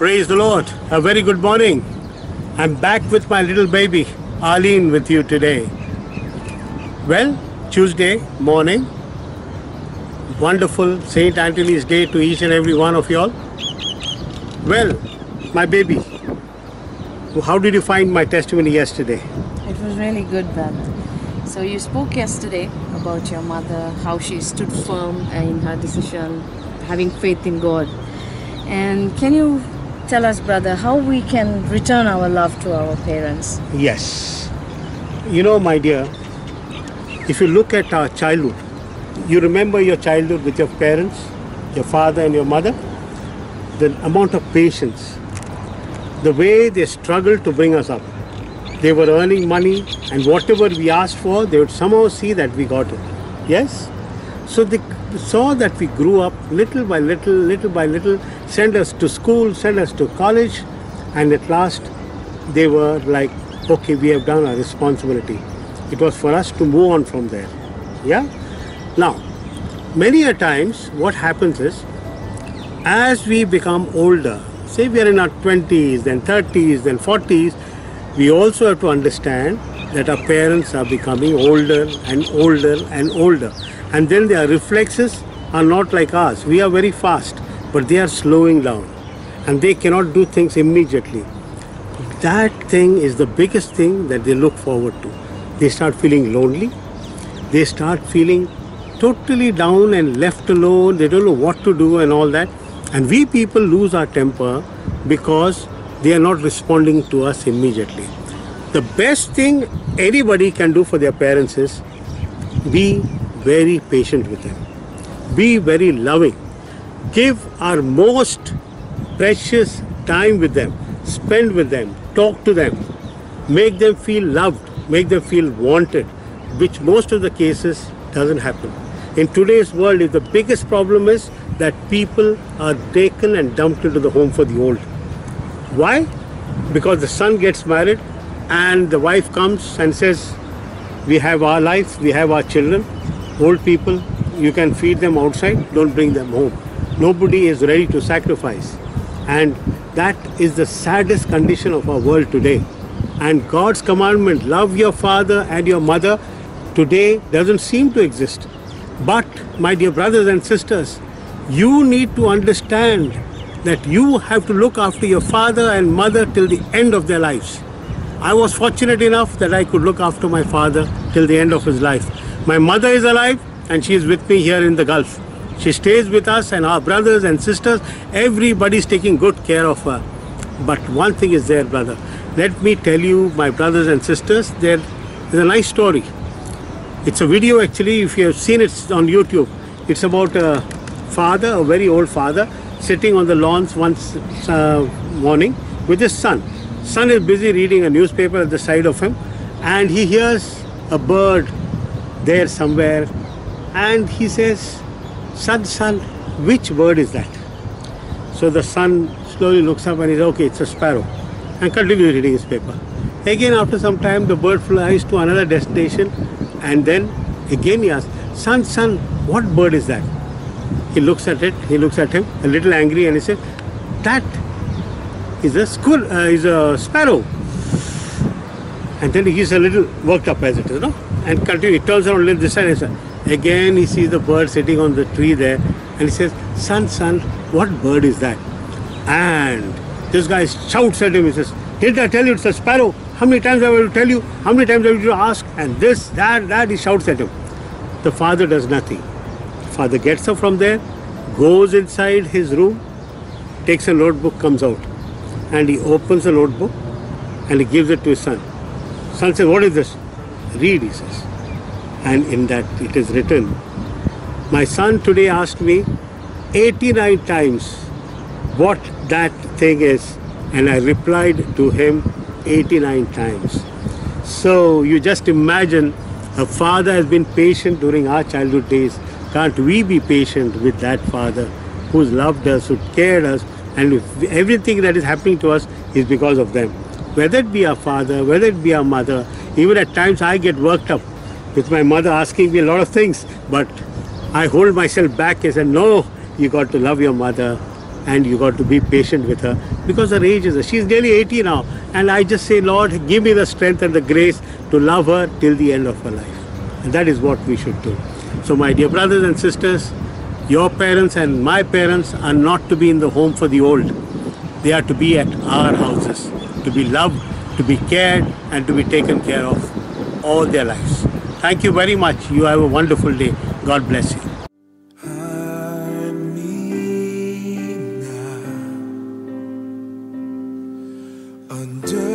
Praise the Lord. A very good morning. I'm back with my little baby, Arlene, with you today. Well, Tuesday morning. Wonderful St. Anthony's Day to each and every one of you all. Well, my baby, how did you find my testimony yesterday? It was really good, brother. So you spoke yesterday about your mother, how she stood firm in her decision, having faith in God. And can you tell us, brother, how we can return our love to our parents? Yes. You know, my dear, if you look at our childhood, you remember your childhood with your parents, your father and your mother, the amount of patience, the way they struggled to bring us up. They were earning money, and whatever we asked for, they would somehow see that we got it. Yes? So they saw that we grew up little by little, send us to school, send us to college, and at last they were like, okay, we have done our responsibility. It was for us to move on from there. Yeah? Now, many a times what happens is, as we become older, say we are in our 20s, then 30s, then 40s, we also have to understand that our parents are becoming older and older and older. And then their reflexes are not like ours. We are very fast, but they are slowing down. And they cannot do things immediately. That thing is the biggest thing that they look forward to. They start feeling lonely. They start feeling totally down and left alone. They don't know what to do and all that. And we people lose our temper because they are not responding to us immediately. The best thing anybody can do for their parents is be very patient with them. Be very loving. Give our most precious time with them. Spend with them. Talk to them. Make them feel loved. Make them feel wanted, which most of the cases doesn't happen. In today's world, the biggest problem is that people are taken and dumped into the home for the old. Why? Because the son gets married and the wife comes and says, we have our life, we have our children. Old people, you can feed them outside, don't bring them home. Nobody is ready to sacrifice. And that is the saddest condition of our world today. And God's commandment, love your father and your mother, today doesn't seem to exist. But, my dear brothers and sisters, you need to understand that you have to look after your father and mother till the end of their lives. I was fortunate enough that I could look after my father till the end of his life. My mother is alive and she is with me here in the Gulf. She stays with us and our brothers and sisters. Everybody is taking good care of her. But one thing is there, brother. Let me tell you, my brothers and sisters, there is a nice story. It's a video actually, if you have seen it on YouTube. It's about a father, a very old father, sitting on the lawns once morning with his son. Son is busy reading a newspaper at the side of him, and he hears a bird there somewhere, and he says, son, which bird is that? So the son slowly looks up and he says, okay, it's a sparrow, and continues reading his paper. Again, after some time, the bird flies to another destination, and then again he asks, son, what bird is that? He looks at him, a little angry, and he says, that is a sparrow. And then he's a little worked up as it is, no? And he turns around a little this side and says, again he sees the bird sitting on the tree there, and he says, son, what bird is that? And this guy shouts at him, he says, didn't I tell you it's a sparrow? How many times have I to tell you? How many times have you to ask? And this, that, he shouts at him. The father does nothing. Father gets up from there, goes inside his room, takes a notebook, comes out, and he opens the notebook and he gives it to his son. Son says, what is this? Read, he says. And in that it is written, my son today asked me 89 times what that thing is, and I replied to him 89 times. So you just imagine, a father has been patient during our childhood days. Can't we be patient with that father who's loved us, who cared us, and everything that is happening to us is because of them. Whether it be our father, whether it be our mother, even at times I get worked up with my mother asking me a lot of things, but I hold myself back and say, no, you got to love your mother, and you got to be patient with her because her age is, she's nearly 80 now, and I just say, Lord, give me the strength and the grace to love her till the end of her life. And that is what we should do. So my dear brothers and sisters, your parents and my parents are not to be in the home for the old. They are to be at our houses, to be loved, to be cared, and to be taken care of all their lives. Thank you very much. You have a wonderful day. God bless you. Under